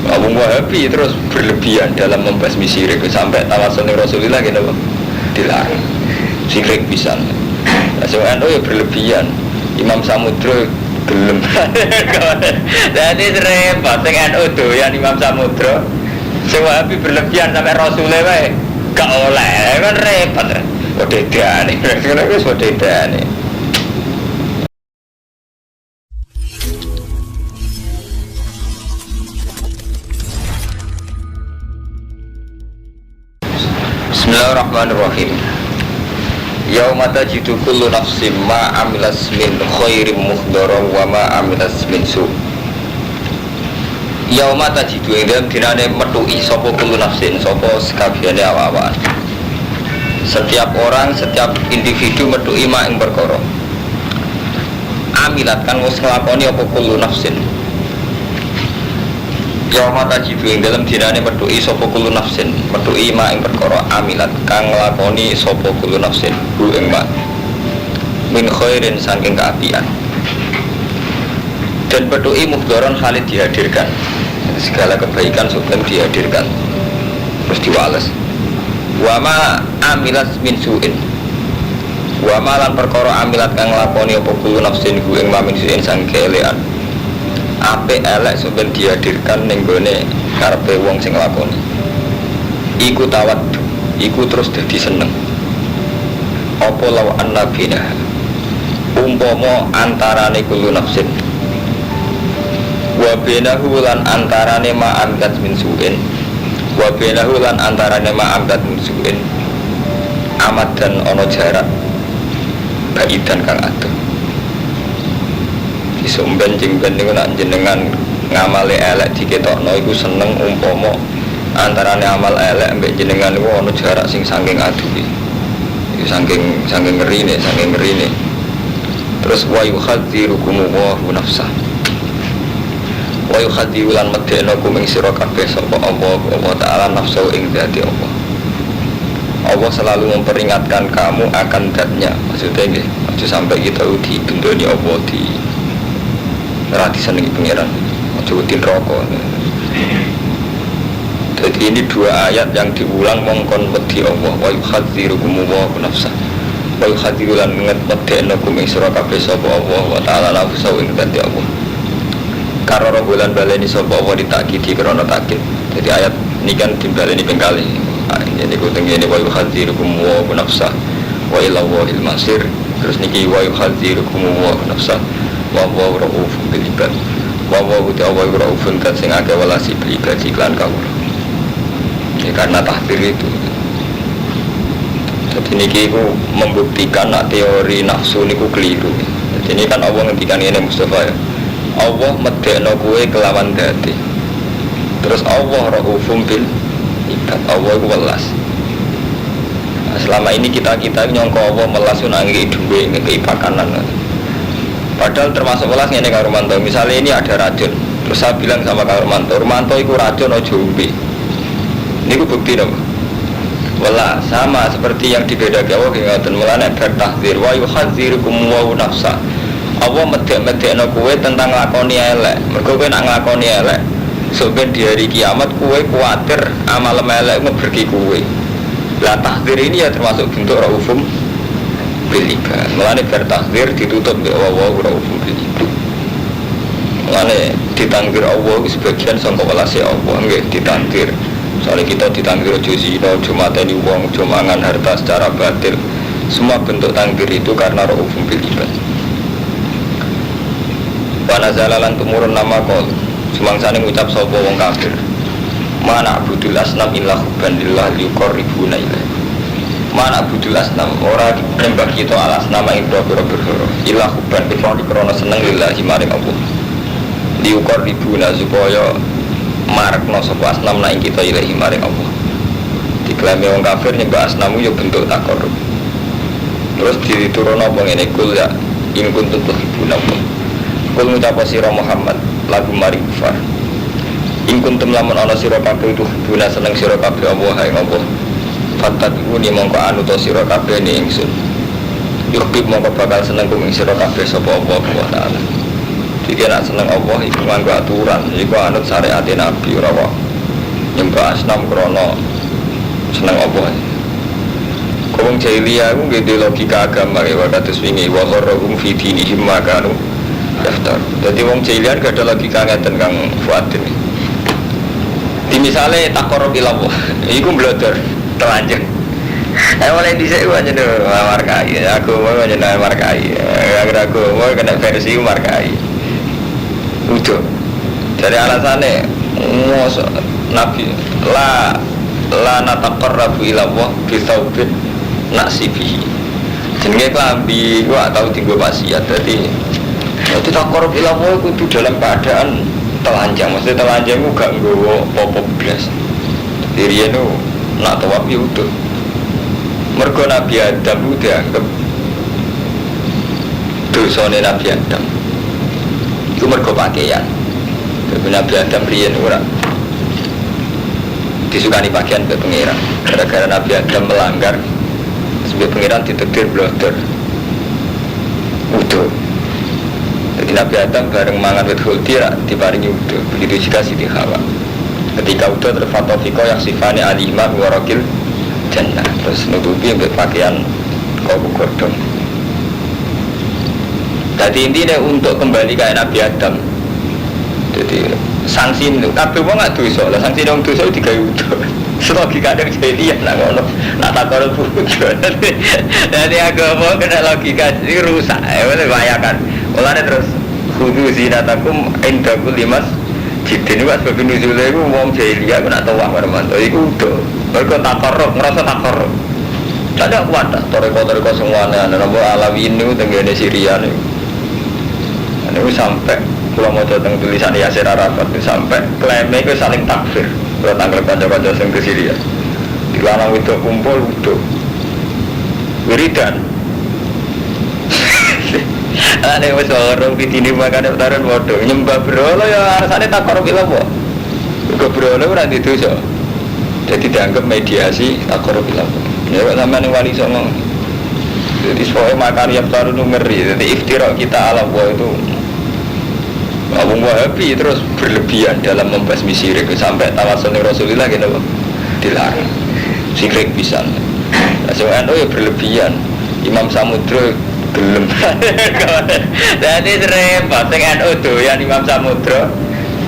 Wong Wahabi terus berlebihan dalam membasmi syirik sampai tawasul Rasulullah gitu loh dilarang syirik pisan. Nah, sing NU ya berlebihan. Imam Samudra gelem. Jadi repot sing NU doyan Imam Samudra. Sing Wahabi berlebihan sampai Rasulullah wae gak oleh kan repot. Wededane, kira-kira wis wededane. Bismillahirrahmanirrahim. Yauma tajidu kullu nafsin ma amilas min khairin muhdharan wa ma amilas min su. Yauma tajidu ing dalem dinane metuki sapa kullu nafsin, sapa sekabehane awak-awakan. Setiap orang, setiap individu metuki ma ing perkara. Amilat kan wis nglakoni apa kullu nafsin. Yauma tajidu ing dalem dinane metuki sapa kullu nafsin, metuki ma ing perkara amilat kang nglakoni sapa kullu nafsin hu ing ma min khairin saking kaapian. Dan metuki muhdharan khalid dihadirkan. Segala kebaikan sudah dihadirkan terus diwales. Wa ma amilat min su'in. Wa ma lan perkara amilat kang nglakoni apa kullu nafsin hu ing ma min su'in saking keelekan. Apik elek sampeyan dihadirkan ning gone karepe wong sing nglakoni. Iku tawaddu, iku terus dadi seneng. Apa law annabina. Umpama antarane kullu nafsin. Wa bainahu lan antarane ma amkat min su'in. Wa bainahu lan antarane ma amkat min su'in. Amat dan ana jarak. Baidan kang adoh. Isumben jengben niku nak jenengan ngamale elek diketokno iku seneng umpama antarane amal elek mbek jenengan niku ana jarak sing saking aduhe. Iku saking ngerine. Terus wa yuhadzirukum wa nafsah. Wa yuhadziru lan medhekno kum ing sira kabeh sapa Allah Taala nafsu ing dzati Allah. Allah selalu memperingatkan kamu akan zatnya. Maksudnya nggih, aja sampai kita di bendoni Allah di rati senengi pengiran jauhin rokok. Jadi ini dua ayat yang diulang mongkon wedi Allah wa yuhadzirukum wa nafsah wa yuhadziru lan ngedeknokum ing sira kabeh sapa Allah wa ta'ala nafsu ing dzati Allah. Karena bulan baleni sapa Allah ditakidi krana takid. Jadi ayat ini kan dimbaleni ping kalih. Ini ku tengene wa yuhadzirukum wa nafsah wa ila wahil masir. Terus niki wa yuhadzirukum wa nafsah wa raufun bil ibad. Wa ta'ala raufun kan sing akeh welasi bil ibad iklan kawula. Ya, karena tahdir itu. Jadi niki ku membuktikan nak teori nafsu niku keliru. Jadi ini kan Allah ngendikan ngene Mustafa ya. Allah medekno kowe kelawan dadi. Terus Allah raufun bil ibad. Allah iku welas. Nah, selama ini kita nyangka Allah melas nangge duwe ngekei pakanan. Padahal termasuk welas ngene karo Romanto. Misalnya ini ada racun, terus saya bilang sama karo Romanto iku racun aja umbi. Niku bukti napa? Welas sama seperti yang dibedakan Allah ngoten mulane bertahdzir wa yuhadzirukum wa nafsa. Allah medek-medekno kowe tentang nglakoni elek. Mergo kowe nak nglakoni elek, sok ben di hari kiamat kowe kuwatir amal elek ngeberki kowe. Lah tahdzir ini ya termasuk bentuk raufum bil ibad. Mulane bertahdzir ditutup mbek Allah raufum bil ibad. Mulane ditangdir Allah sebagian sangka welase Allah nggih ditangdir. Soalnya kita ditangdir ojo zina, ojo mateni wong, ojo mangan harta secara batil. Semua bentuk tangdir itu karena raufum bil ibad. Wana zalalan tumurun nama kol semangsane ngucap sapa wong kafir mana abudul asnam illa hubban lillah liqarribuna ilaihi mana abudul asnam ora nembak kita alas nama ing boro-boro illa hubban krana seneng lillahi maring Allah liqarribuna supaya marekno sapa asnam ing kita ilaihi maring Allah. Diklaim wong kafir nyembah asnamu yo bentuk takarrub. Terus diturunno apa ngene kul ya in kuntum tuhibbuna kul ngucapa sira Muhammad lagu mari kufar in kuntum lamun ana sira kabeh itu guna seneng sira kabeh Allah hai Allah fattabi'uni mongko anu to sira kabeh ni ingsun yuhib mongko bakal seneng kum ing sira kabeh sapa Allah wa ta'ala Jika nak seneng Allah, iku nganggo aturan, iku anut syariat Nabi ora wae. Nyembah asnam krono seneng Allah. Kong jahiliyah ku nggih logika agama ya kados wingi wa qarrahum fi dinihim ma kanu daftar. Dadi wong jahiliyah gak ada logika ngeten Kang Fuadin. Di misale taqarrub ila Allah, iku blodor telanjang. Mulai dhisik ku anjen markai, aku mau anjen markai. Aku mau kena versi markai. Udah. Dari alasannya mosok Nabi la nataqarrabu ila Allah bi tsaubin nasibihi. Jenenge klambi gua tau dienggo maksiat. Dadi taqarrub ila Allah kudu dalam keadaan telanjang. Maksudnya telanjang ku gak nggowo apa-apa blas. Diriyen ku nak tawaf ya udah. Mergo Nabi Adam ku dianggap dosane Nabi Adam. Iku mergo pakaian. Nabi Adam riyen ora disukani pakaian ke pengiran. Gara-gara Nabi Adam melanggar sebagai pengiran ditetir blodor utuh. Jadi Nabi Adam bareng mangan wit khuldi diparingi utuh. Begitu juga Siti Hawa. Ketika utuh terfatofiko yang sifani alimah warokil jannah. Terus nutupi untuk pakaian koku godong. Jadi intinya untuk kembali ke Nabi Adam. Jadi sanksi itu, tapi wong nggak dosa lah, sanksi dong dosa itu digawe udah. Logika ada kejadian nak ngono, nak takor bujuk. Jadi agama kena logika ini rusak, boleh bayangkan. Mulanya terus khudu zinatakum indaku limas. Jadi ini pas babi nuzulnya itu wong jahiliyah, aku nak tahu warmanto, itu udah. Mereka takor, merasa takor. Jadi aku ada toreko semuanya, dan aku Alawi ini tenggene Syria nih. Ini sampai kalau mau datang tulisan Yasir Arafat itu sampai klaimnya itu saling takfir. Kalau tanggal kanca-kanca yang ke Syria di lanang itu kumpul udah wiridan. Ada yang orang ini makan utaran bodoh nyembah berhala ya rasanya takor bila apa? Juga berhala udah itu so. Jadi dianggap mediasi takor bila apa? Ya sama nih wali songo. Jadi soalnya makan yang taruh ngeri. Jadi iftirah kita ala itu Abu Wahabi terus berlebihan dalam membasmi syirik sampai tawasul Rasulullah gitu dilarang syirik pisan. Nah, NU ya berlebihan. Imam Samudra gelem. Jadi repot sing NU doyan Imam Samudra.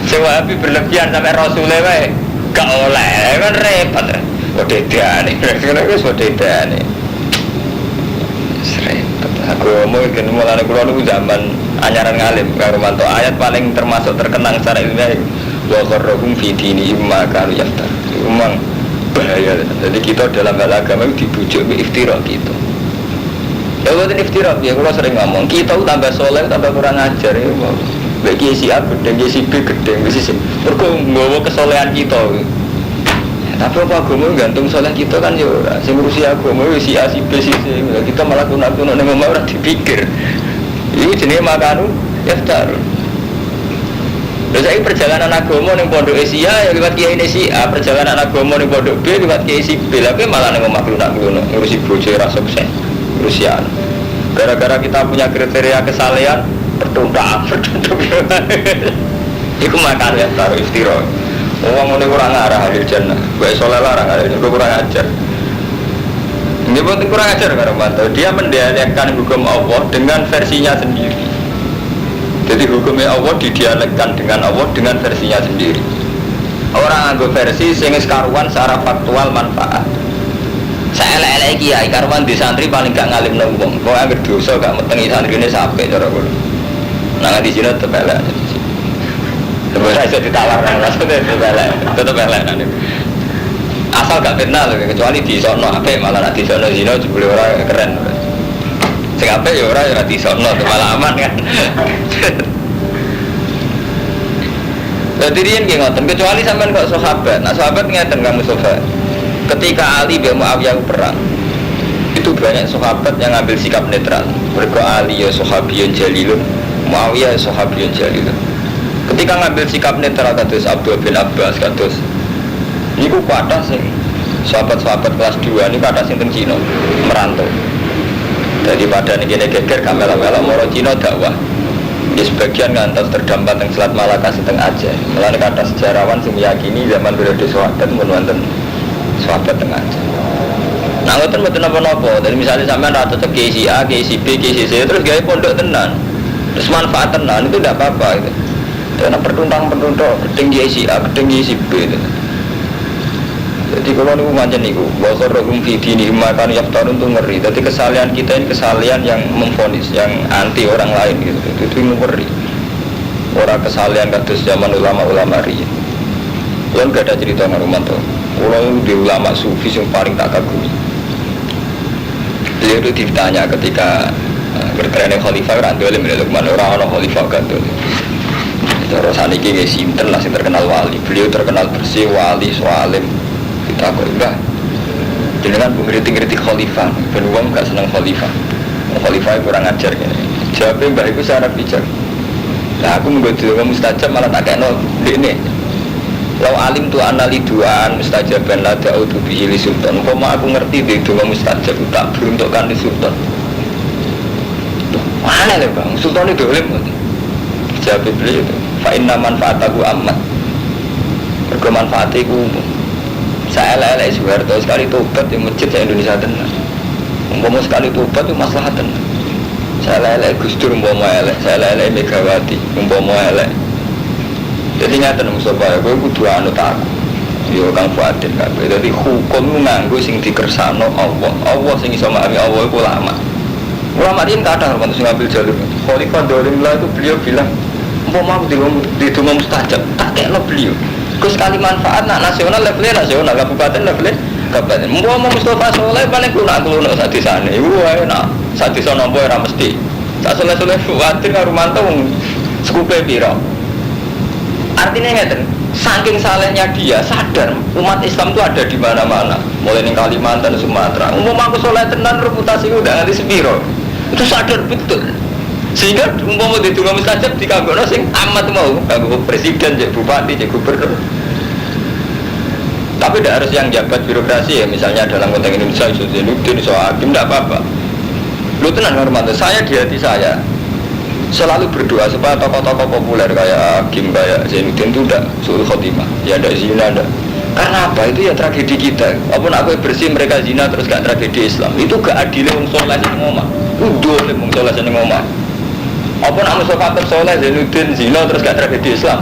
Sing Wahabi berlebihan sampai Rasulullah wae gak oleh. Kan repot. Wedane. Ngono wis wedane. Aku mau kan mulane kula niku zaman anyaran ngalim karo mantu ayat paling termasuk terkenang secara ilmiah wa qarrahum fi dinihim ma kanu yaftar. Memang bahaya. Jadi kita dalam hal agama dibujuk ke iftira gitu. Ya bukan iftira ya kula sering ngomong kita tambah soleh tambah kurang ajar ya. Bagi si A gedeng si B gedeng wis mergo nggawa kesolehan kita. Tapi apa agama gantung soleh kita kan ya ora. Sing ngurusi agama wis si A si B si C. Kita malah kuno-kuno ning omah ora dipikir. Iku jenenge makanu yaftar. Lha saiki perjalanan agama ning pondok Asia ya liwat kiai si A, perjalanan agama ning pondok B liwat kiai si B. Lah malah ning omah kuno-kuno ngurusi bojo ora sukses. Ngurusian. Gara-gara kita punya kriteria kesalehan pertundak. Iku makanu yaftar istirahat. Orang ini kurang arah hadir jannah, baik soleh larang hadir itu kurang ajar. Ini penting kurang ajar karena mantu. Dia mendialekkan hukum Allah dengan versinya sendiri. Jadi hukumnya Allah didialekkan dengan Allah dengan versinya sendiri. Orang anggap versi sing karuan secara faktual manfaat. Saya elek-elek kiai karuan di santri paling gak ngalim nang-wong. Kok anggere dosa gak metengi santrine sampai cara kula. Nang di sini tetep elek. Sebenarnya bisa ditawar tetap elek asal gak kenal kecuali di sono apa malah nanti sono zino jebule orang keren sing apa ya orang yang di sono malah aman kan. Jadi dia yang ngoten kecuali sampean kok sahabat. Nah sahabat ngeten kamu sahabat ketika Ali bin Muawiyah perang itu banyak sahabat yang ngambil sikap netral. Mergo Ali ya sahabiyun jalilun, Muawiyah ya sahabiyun jalilun. Ketika ngambil sikap netral kados Abdul bin Abbas kados niku kathah sing sahabat-sahabat kelas 2 niku kathah sing teng Cina merantau. Daripada niki geger kamela-mela moro Cina dakwah. Di sebagian ngantos terdampar teng Selat Malaka seteng Aceh. Mulane kata sejarawan sing meyakini zaman periode sahabat mun wonten sahabat teng Aceh. Nah ngoten mboten napa-napa. Jadi misalnya sampean ra cocok KSI A, KSI B, KSI C terus gawe pondok tenan. Terus manfaat tenan itu tidak apa-apa gitu. Karena pertuntang-pertuntuk gedeng KSI A, gedeng KSI B itu. Jadi kalau niku macam niku, bahasa rohum fitini makan yaftarun tuh ngeri. Jadi kesalahan kita ini kesalahan yang memfonis, yang anti orang lain gitu. Itu ngeri. Orang kesalahan kados zaman ulama-ulama riyen. Lalu gak ada cerita ngaruman tuh. Kalau di ulama sufi yang paling tak kagumi. Beliau itu ditanya ketika bertanya khalifah orang dolim mana orang khalifah kan dolim. Terus saniki nggih sinten lah sing terkenal wali. Beliau terkenal bersih wali soalim. Kita kok enggak jenengan ngerti-ngerti khalifah ben wong gak seneng khalifah kurang ajar gini jawabnya mbak itu secara bijak nah aku menggoda mustajab malah tak kena ini lau alim tu anali duaan mustajaban la da'udu bihi li sultan umpama aku ngerti di doa mustajab tak beruntukkan di sultan mana nih bang sultan itu dolim jawab beliau itu fa inna manfaataku amat berkemanfaatnya ku umum. Saya lelai Soeharto sekali tobat di masjid Indonesia tenang. Umpama sekali tobat itu masalah tenang. Saya lelai Gus Dur umpama elek, saya lelai Megawati umpama elek. Jadi ngaten Mustafa, kowe kudu anut aku. Yo Kang Fuadin kabeh. Dadi hukum nganggo sing dikersakno Allah. Allah sing iso memahami Allah iku ulama. Ulama ini kadang harus ngambil jalur. Khalifah Dolimlah itu beliau bilang, umpama aku di donga mustajab, tak kekno beliau. Kus kali manfaat nak nasional levelnya nasional, kabupaten levelnya kabupaten. Mau Mustafa Soleh paling kuno saat di sana. Ibu nak saat di sana boy ramesti. Tak Soleh khawatir ngarumanto sekupe biro. Artinya ngeten, saking salehnya dia sadar umat Islam itu ada di mana-mana. Mulai di Kalimantan, Sumatera. Aku Soleh tenan reputasi udah nganti sepiro. Itu sadar betul. Sehingga umpama di tunggu mustajab dikagokno sing amat mau kanggo presiden, cek bupati, cek gubernur. Tapi tidak harus yang jabat birokrasi ya, misalnya dalam konteks Indonesia iso Zainuddin, iso Hakim, tidak apa-apa. Lu tenang hormat, saya di hati saya selalu berdoa supaya tokoh-tokoh populer kayak Hakim, kayak Zainuddin itu tidak suruh khotimah, ya ada zina ada. Karena apa? Itu ya tragedi kita. Apun aku bersih mereka zina terus gak tragedi Islam. Itu gak adil wong saleh sing ngomah. Udah wong saleh sing ngomah. Apa nak Mustafa Soleh Zainuddin zina terus gak tragedi Islam?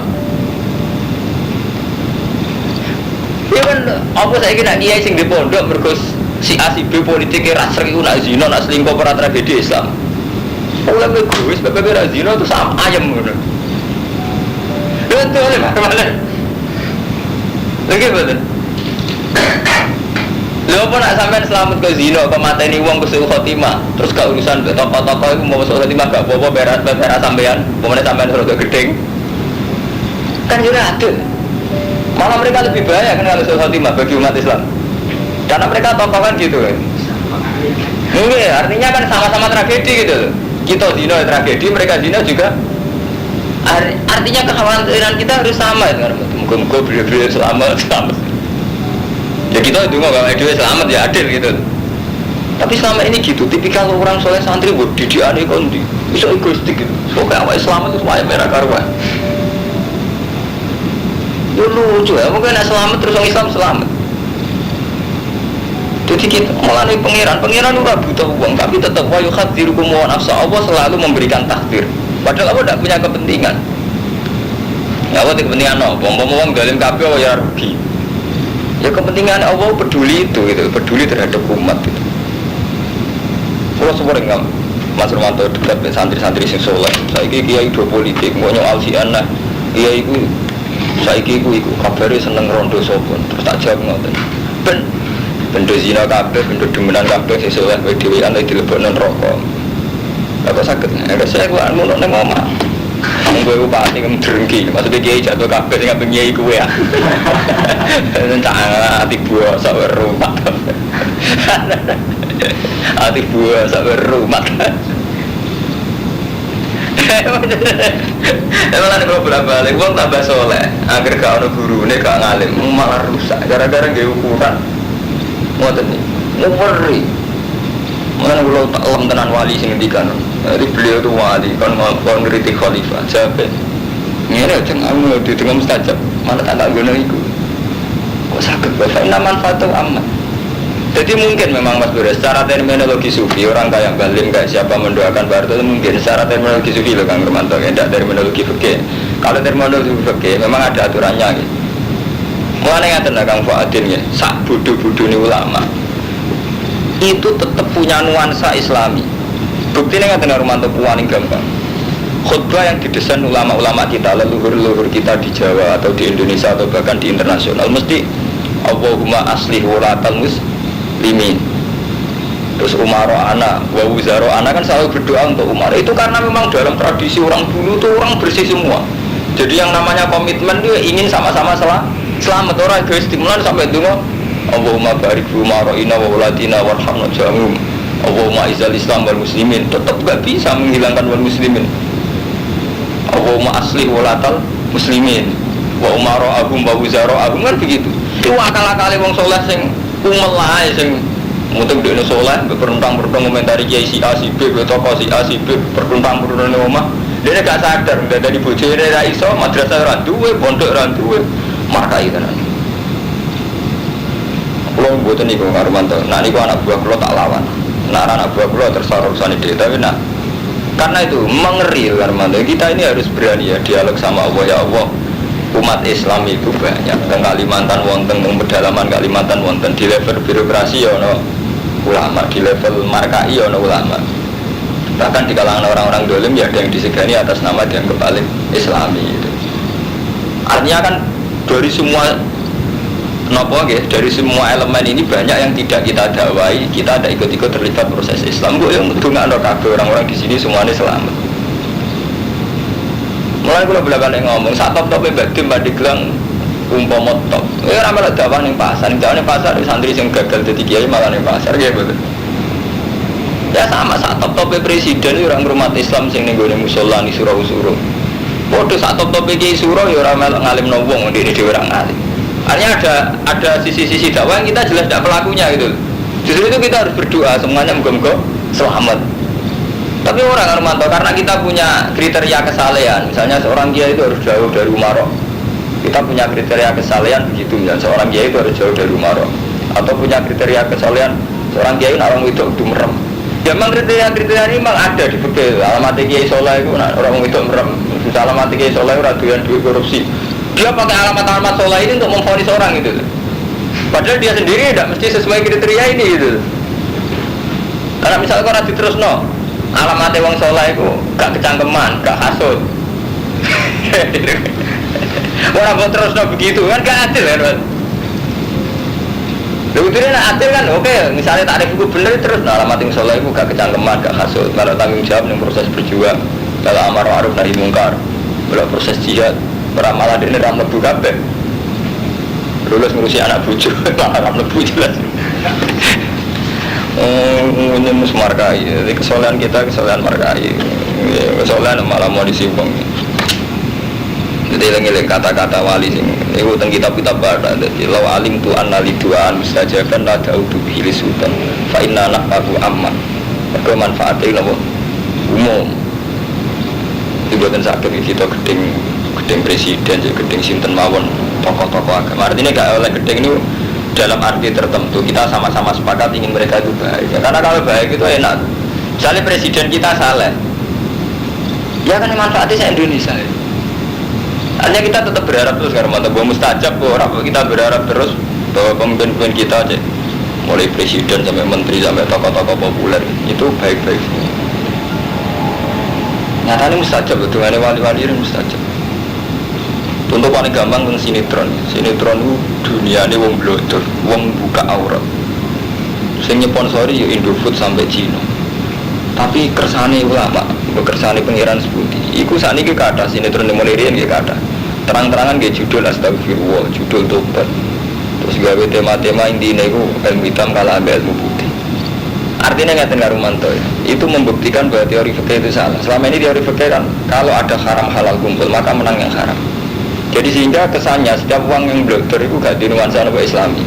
Ya kan, apa saya kira kiai sing di pondok berkus si A si B politiknya ras sering nak zina nak selingkuh ora tragedi Islam. Oleh egois, bebek ras zina itu sama ayam ngono. Betul mana? Lagi betul. Lha apa nak sampean selamat ke zina, ke mateni wong ke suhu khotimah, terus gak urusan tokoh-tokoh iku mau suhu khotimah gak apa-apa berat sampean, pemene sampean suruh ke gedeng. Kan yo adil. Malah mereka lebih bahaya kan kalau suhu khotimah bagi umat Islam. Karena mereka tokoh kan gitu kan. Mungkin artinya kan sama-sama tragedi gitu loh. Kita zina tragedi, mereka zina juga. Artinya kekhawatiran kita harus sama ya. Muga-muga beliau-beliau selamat. Ya kita itu nggak ada selamat ya adil gitu. Tapi selama ini gitu, tipikal orang soleh santri buat didikan kondi, bisa egoistik gitu. Pokoknya awal selamat itu semuanya merah karuan. Itu lucu ya, mungkin selamat terus orang Islam selamat. Jadi kita malah nih pangeran udah butuh uang, tapi tetap wa yukhadirukum wa nafsa. Allah selalu memberikan takdir. Padahal Allah tidak punya kepentingan. Ya Allah kepentingan apa? Uang dalam kabeh ya rugi. Ya kepentingan Allah peduli itu gitu, peduli terhadap umat itu. Kalau sering nggak Mas Romanto dekat dengan santri-santri sing soleh, saya kiai do politik, mau nyoal si anak, kiai itu, saya kiai itu kabarnya seneng rondo sopon, terus tak jawab ngoten. Benda zina kabeh, benda demenan kabeh sing soleh, dewi anak dilebokno rokok. Apa sakitnya? Ada saya keluar ngono nang omah. Gue bupati ngedrengki, maksudnya kiai jatuh kabeh sing ngabeng kiai gue ya. Entah hati buah sampai rumah. Hati buah sampai rumah. Emang ada beberapa balik, gue tambah soleh. Agar gak ada guru ini gak ngalim, malah rusak. Gara-gara gak ukuran. Ngoten nih, ngeri. Mana kalau tak lem tenan wali sing ngendikan. Jadi beliau itu wali kan ngritik khalifah. Jabe. Ngene aja ngamu di tengah mustajab. Mana tak guna iku. Kok sakit bapak nama manfaatu amat. Jadi mungkin memang Mas Bro, secara terminologi sufi orang kayak Balim kayak siapa mendoakan Barto itu mungkin secara terminologi sufi loh Kang Romanto, tidak terminologi fikih. Kalau terminologi fikih memang ada aturannya gitu. Mulanya nggak Kang Fuadin ya, sak bodoh-bodoh ini ulama itu tetap punya nuansa Islami. Buktinya nggak Romanto paling gampang. Khutbah yang didesain ulama-ulama kita, leluhur-leluhur kita di Jawa atau di Indonesia atau bahkan di internasional mesti Allahumma aslih walatal muslimin. Terus Umaro ana, wa wuzaro ana kan selalu berdoa untuk Umar. Itu karena memang dalam tradisi orang dulu tuh orang bersih semua. Jadi yang namanya komitmen dia ingin sama-sama selamat orang egois stimulan sampai dulu. Allahumma barik fi Umaroina wa walatina warhamna jamum. Allahumma izal Islam wal muslimin. Tetap gak bisa menghilangkan wal muslimin. Allahumma aslih walatal muslimin. Wa Umaro agum wa wuzaro agum kan begitu. Itu akal-akali wong soleh sing umel ae sing mutung dene soleh berperintang-perintang komentari kiai si A si B toko si A si B perintang-perintang omah. Dene gak sadar dari bojone ra iso madrasah ra duwe, pondok ra duwe, markai tenan. Kulo mboten niku Armanto. Nah niku anak buah kulo tak lawan. Nah anak buah kulo terus urusane dhewe tapi nah karena itu mengeri Armanto. Kita ini harus berani ya dialog sama Allah ya Allah. Umat Islam itu banyak, teng Kalimantan wonten, teng pedalaman Kalimantan wonten, di level birokrasi ya ono ulama, di level markai ya ono ulama. Bahkan di kalangan orang-orang dolim ya ada yang disegani atas nama dianggap paling Islami itu. Artinya kan dari semua dari semua elemen ini banyak yang tidak kita dakwai, kita ada ikut-ikut terlibat proses Islam. Gue yang ngedungakno kabeh orang-orang di sini semuanya selamat. Mulai kalau belakang ngomong, saat top-topnya badim pada gelang umpama top. Ya ramai lah dakwah ning pasar, santri yang gagal jadi kiai malah ning pasar kayak betul. Ya sama saat top-topnya presiden orang umat Islam sing ning gone musala ni surau-surau. Bodoh saat top-topnya kiai surau ya ramai ngalim wong di orang ngalim. Artinya ada sisi-sisi dakwah yang kita jelas tidak pelakunya gitu. Justru itu kita harus berdoa semuanya moga-moga selamat. Tapi orang Armanto karena kita punya kriteria kesalehan, misalnya seorang kiai itu harus jauh dari Umaro. Kita punya kriteria kesalehan begitu, misalnya seorang kiai itu harus jauh dari Umaro. Atau punya kriteria kesalehan seorang kiai orang itu merem. Ya memang kriteria ini memang ada di fikih. Alamat kiai soleh itu orang itu merem. Alamat kiai soleh itu raduan duit korupsi. Dia pakai alamat soleh ini untuk memvonis orang itu. Padahal dia sendiri tidak mesti sesuai kriteria ini gitu. Karena misalnya orang terus alamatnya wong soleh itu gak kecangkeman, gak hasut. Orang mau terus begitu kan gak adil kan? Lalu itu adil kan oke, misalnya tarif itu bener terus alamat yang soleh itu gak kecangkeman, gak hasut. Kalau tanggung jawab yang proses berjuang, kalau amar ma'ruf nahi mungkar, kalau proses jihad, beramalah ini ram lebu kabeh. Lulus ngurusi anak bucu, malah ram lebu jelas. Ini mus markai, jadi kesolehan kita kesolehan markai, kesolehan malah mau disimpang. Jadi lengi kata-kata wali sing, itu tentang kitab-kitab barat. Jadi law alim tu analiduan mustajaban la daudu bihi sultan, fa inna naqabu amman. Bermanfaatnya nopo umum. Dibuatkan sakit kita gedeng presiden, gedeng sinten mawon tokoh-tokoh agama. Artinya gak oleh gedeng ini. Dalam arti tertentu kita sama-sama sepakat ingin mereka itu baik ya, karena kalau baik itu enak. Misalnya presiden kita salah ya kan manfaatnya Indonesia ya. Hanya kita tetap berharap terus karena bahwa mustajab orang kita berharap terus bahwa pemimpin-pemimpin kita aja mulai presiden sampai menteri sampai tokoh-tokoh populer itu baik-baik. Nyatanya mustajab betul, ada wali-wali yang mustajab. Contoh paling gampang tentang sinetron. Sinetron itu dunia ini wong blotor, wong buka aurat. Sing nyponsori ya Indofood sampai Cina. Tapi kersane ulama, kersane pengiran sepundi. Iku sakniki kathah sinetron mulai riyen nggih kathah. Terang-terangan nggih judul astagfirullah, judul tobat. Terus gawe tema-tema intine iku ilmu hitam kalah ilmu putih. Artinya ngaten karo manto ya. Itu membuktikan bahwa teori fikih itu salah. Selama ini teori fikih kan kalau ada haram halal kumpul maka menang yang haram. Jadi sehingga kesannya setiap uang yang blogger itu gak dinuansa oleh Islami.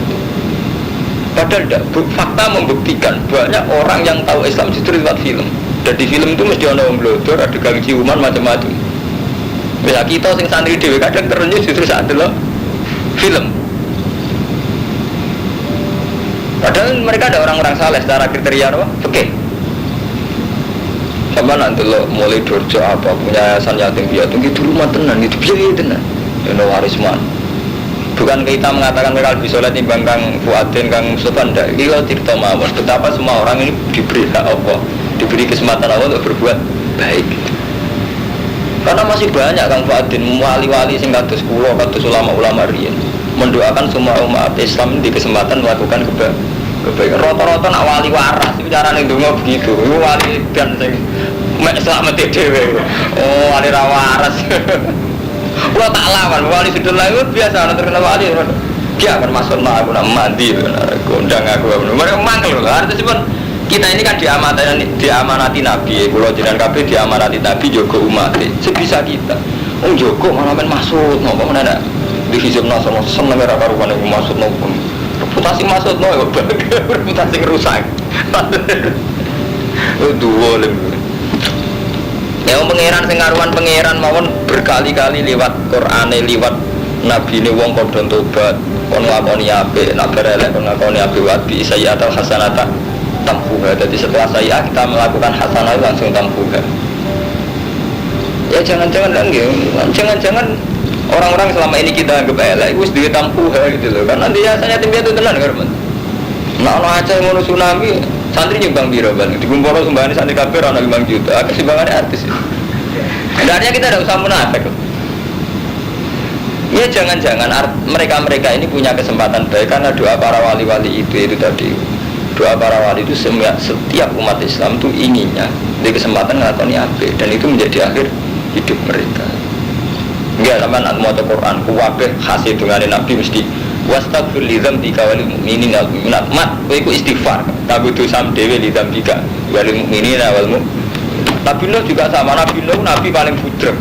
Padahal tidak, fakta membuktikan banyak orang yang tahu Islam justru lewat film. Dan di film itu mesti ada orang blodor, ada gang ciuman macam-macam. Bila kita sing santri dewe kadang terenyuh justru saat itu film. Padahal mereka ada orang-orang saleh secara kriteria apa? Oke. Sama nanti lo mulai dorjo apa punya yayasan yatim piatu gitu rumah tenan gitu biaya tenan. Yang warisman. Bukan kita mengatakan mereka lebih soleh timbang Kang Fuadin, Kang Mustafa ndak. Ini lo cerita mawon betapa semua orang ini diberi hak Allah, diberi kesempatan Allah untuk berbuat baik. Karena masih banyak Kang Fuadin wali-wali sing kados kula, kados ulama-ulama riyen mendoakan semua umat Islam di kesempatan melakukan kebaikan. Rata-rata nak wali waras itu carane ndonga begitu. Iku wali dan sing mek selamat dhewe. Oh, wali ra waras. Gua tak lawan, wali sudah lalu biasa orang terkenal wali. Dia akan masuk nak aku nak mandi, gondang aku. Mereka mangkel loh. Artinya kita ini kan diamanati Nabi. Kalau jenengan kabeh diamanati Nabi jogo umat. Sebisa kita. Jogo mana men masuk, nopo mana ada. Divisi nasional seneng era karuan yang masuk nopo. Reputasi masuk nopo, reputasi rusak. Dua lebih. Yang pangeran sing karuan pangeran mawon berkali-kali lewat Qur'ane lewat nabi ne wong padha tobat kon nglakoni apik nek berelek kon nglakoni apik wabi sayyi'atul hasanata tamhuha. Jadi setelah saya kita melakukan hasanah langsung tamhuha. Ya jangan-jangan jangan orang-orang selama ini kita anggap elek wis duwe tamhuha gitu loh. Kan nanti biasanya tim itu tenan kan. Nah ono aja ngono tsunami santri nyumbang biro bang, dikumpul sumbangan santri kabir anak 5 juta, kesimbangannya artis. Sebenarnya kita tidak usah munafik. Ya jangan-jangan mereka-mereka ini punya kesempatan baik karena doa para wali-wali itu tadi. Doa para wali itu setiap umat Islam itu inginnya di kesempatan ngelakoni apik dan itu menjadi akhir hidup mereka. Enggak sama nak mau Quran, kuwabeh hasil dengan Nabi mesti wastaghfir li dzambika wal mu'minina wal mu'minat. Mat kowe iku istighfar. Tapi dosam dhewe li dzambika wal mu'minina wal mu'minat. Nabi Nuh juga sama, Nabi Nuh nabi paling budrek.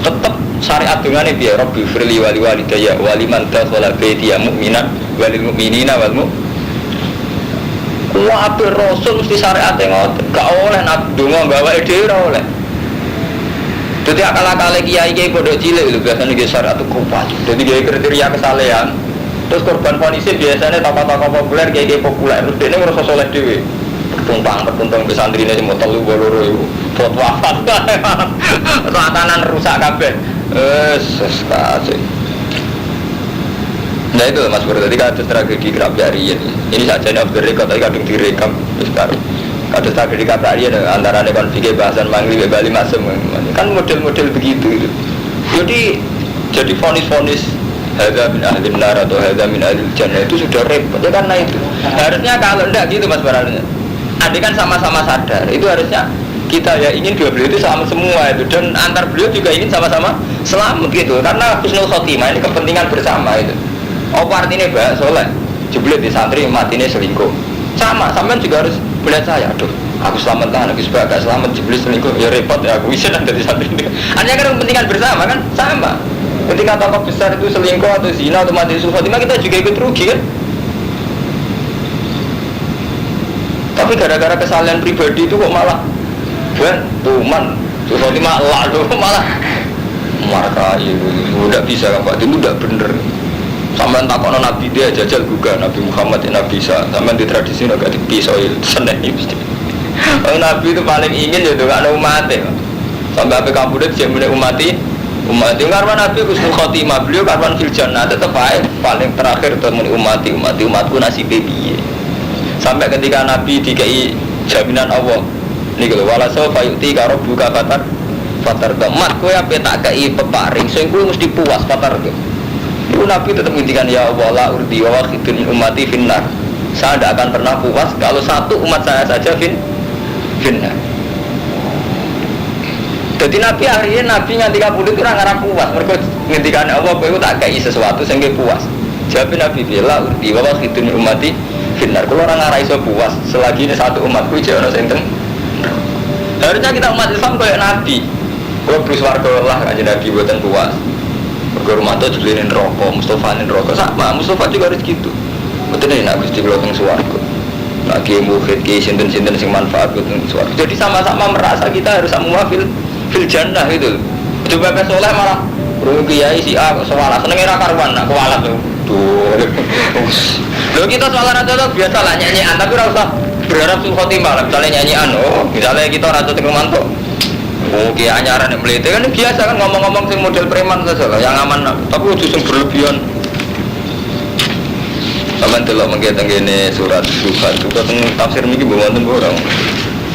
Tetap syariat dongane piye? Rabbi firli wali walidayya wa liman dakhala baitiya mu'minan wal mu'minina wal mu'minat. Kuwabe rasul mesti syariate ngoten. Gak oleh nak donga gawe dhewe ora oleh. Jadi akal-akal kiai-kiai pondok cilik lho biasanya ge syariat itu kuat. Jadi ge kriteria kesalehan. Terus korban ponisin biasanya tokoh-tokoh populer kiai-kiai populer. Terus dene ngrasa saleh dhewe. Pertuntang ke santrine sing telu loro iku. Foto wafat. Tatanan rusak kabeh. Kasih. Nah itu Mas Bro, tadi kados tragedi Krapyari ini saja nih off the record, tadi kadang direkam sekarang. Kados tragedi Krapyari antara konflik bahasan Mangli Bali Masem kan model-model begitu. Jadi vonis-vonis hadza min ahlin nar atau hadza min ahlil jannah itu sudah repot ya karena itu. Harusnya kalau enggak gitu Mas Baralnya. Andai kan sama-sama sadar, itu harusnya kita ya ingin dua beliau itu sama semua itu dan antar beliau juga ingin sama-sama selamat gitu karena husnul khotimah ini kepentingan bersama itu. Apa artinya Mbak Soleh? Jeblet di santri mati ini selingkuh. Sama, sampean juga harus melihat saya. Aduh, aku selamat lah, aku sebagai selamat jeblet selingkuh. Ya repot ya, aku bisa nanti di santri ini. Artinya kan kepentingan bersama kan sama. Ketika tokoh besar itu selingkuh atau zina atau mati husnul khotimah kita juga ikut rugi kan? Tapi gara-gara kesalahan pribadi itu kok malah tuman husnul khotimah lalu malah marka itu udah bisa kan Pak, itu udah bener. Sampai takut Nabi dia jajal juga Nabi Muhammad Nabi Isa sampai di tradisi agak dipisoi seneng mesti. Nabi itu paling ingin jadi kan umatnya. Sampai apa kamu deh siap mulai umat karena Nabi husnul khotimah beliau karena fil jannah tetap baik paling terakhir temen umatku nasib piye. Sampai ketika Nabi dikai jaminan Allah ini kalau walasau fayuti karo buka fatar kemat kue apa tak kei peparing sehingga mesti puas fatar tuh. Itu Nabi tetap mengintikan ya Allah la urdi wa wakhidun ummati finnar. Saya tidak akan pernah puas kalau satu umat saya saja finnar. Jadi Nabi akhirnya Nabi nganti kabudut itu orang puas. Mereka mengintikan Allah kau tak kei sesuatu sehingga puas. Jawab Nabi la urdi wa wakhidun ummati finnar. Kalau orang ngarai so puas selagi ini satu umatku jangan senten. Harusnya kita umat Islam kayak Nabi. Kalau bersuarga Allah aja Nabi buatan puas. Romanto jelirin rokok, Mustafa rokok sama, Mustafa juga harus gitu. Betul nih, nak Gusti kula teng swarga. Nak ki mukhid ki sinten-sinten sing manfaat teng swarga. Jadi sama-sama merasa kita harus semua fil jannah gitu. Coba ke soleh malah burung kiai si A soal senenge ra karuan nak kualat tuh. Lho kita soal ra cocok biasa lah nyanyian tapi ora usah berharap sul khotimah lah misalnya nyanyian misalnya kita ra cocok mantuk. Oh kiai anyaran yang melete kan biasa kan ngomong-ngomong sing model preman saja lah yang aman tapi udah sing berlebihan. Aman delok mengke tengene surat Duha juga teng tafsir niki mboten wonten borong.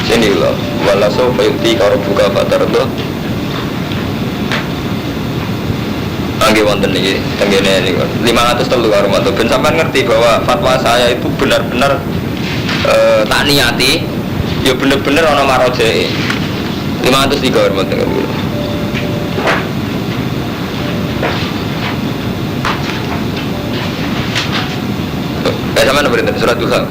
Sini lho wala sofa yuti karo buka fatardo. Angge wonten iki tengene niku 503 karo mantu ben sampean ngerti bahwa fatwa saya itu benar-benar tak niati ya bener-bener ana marojeke 503 karo mantu niku sama ana berita surat Duha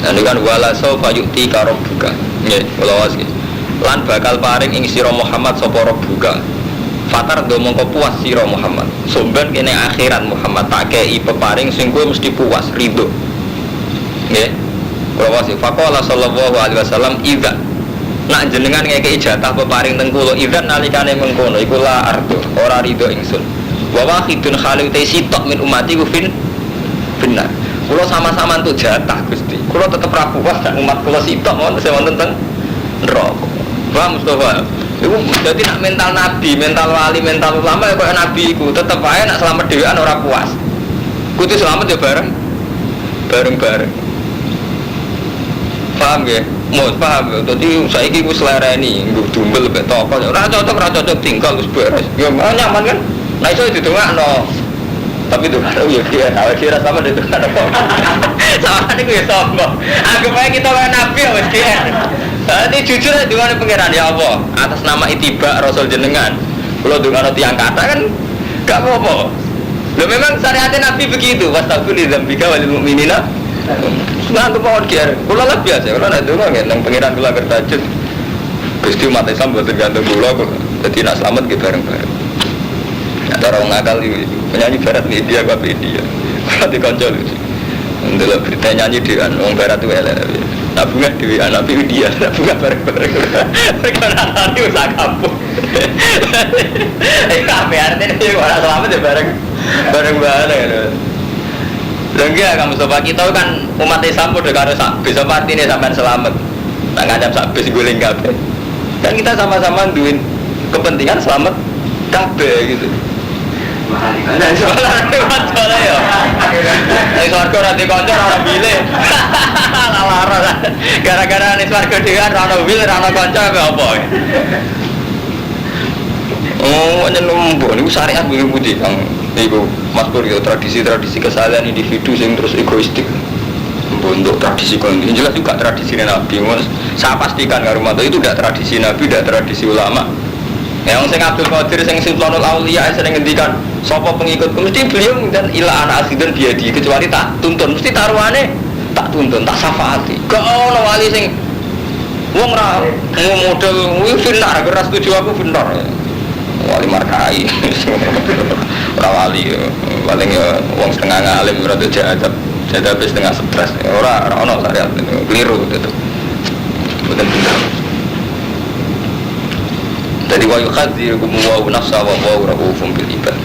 ini kan wala sofa yuti karo buka nggih kula wae lan bakal paring ing sira Muhammad sapa rabbuka fatar do mongko puas sira Muhammad somben kene akhirat Muhammad tak kei peparing sing kowe mesti puas ridho nggih kula wasi faqala sallallahu alaihi wasallam idza nak jenengan ngekeki jatah peparing teng kula idza nalikane mengkono iku la ardo ora ridho ingsun wa wahidun khalil sitok min ummati ku benar kula sama-sama untuk jatah Gusti kula tetep ra puas sak umat kula sitok mawon wonten teng neraka. Paham Mustafa? Itu jadi nak mental nabi, mental wali, mental ulama ya kayak nabi itu tetap aja nak selamat dhewean ora puas. Kudu selamat ya bareng-bareng. Paham ya? Mau paham. Jadi saiki ku slereni nggo dumbel mek toko. Ora cocok tinggal wis beres. Ya nyaman kan? Nah iso didongakno. Tapi itu kan ya kira sama itu kan sama niku ya sombong. Anggap aja kita kan nabi ya wis ini jujur aja dengan pengiran ya Allah atas nama itiba Rasul jenengan kalau dengan tiang kata kan gak apa-apa loh memang syariatnya Nabi begitu wastaghfir li dzambika walil mu'minina nah itu mohon kiar kalau lah biasa kalau ada juga yang pengiran kula kertajud Gusti umat Islam buat tergantung kula jadi nak selamat kita bareng-bareng ada orang ngakal itu penyanyi barat di India apa India kalau dikoncol itu untuk berita nyanyi di orang barat itu tak bunga di anak dia, tak bunga bareng-bareng. Mereka nanti usaha kampung. Apa artinya ini orang selamat ya bareng-bareng. Enggak kamu sobat kita kan umat Islam udah karo besok artinya sampai selamat. Tak ngajak sabes guling kabeh. Dan kita sama-sama duin kepentingan selamat kabeh gitu. Soalnya ya ini suarga nanti koncor orang pilih gara-gara ini suarga dia orang pilih orang koncor apa oh ini numpuk ini syariat begini putih kang itu mas pur ya tradisi-tradisi kesalahan individu yang terus egoistik untuk tradisi ini jelas juga tradisi Nabi saya pastikan rumah itu tidak tradisi Nabi, tidak tradisi ulama. Yang saya Abdul Qadir, yang Sultanul Aulia, sering ngendikan sapa pengikutku mesti beliau dan ila ana asidun biadi kecuali tak tuntun mesti taruhane tak tuntun tak syafaati gak ono wali sing wong ra model benar keras setuju aku benar wali markai ora wali paling ya wong setengah ngalim ora jadab setengah stres ora ono syariat keliru itu betul benar. Jadi wa yukhadirukum wa nafsa wa raufum bil ibad.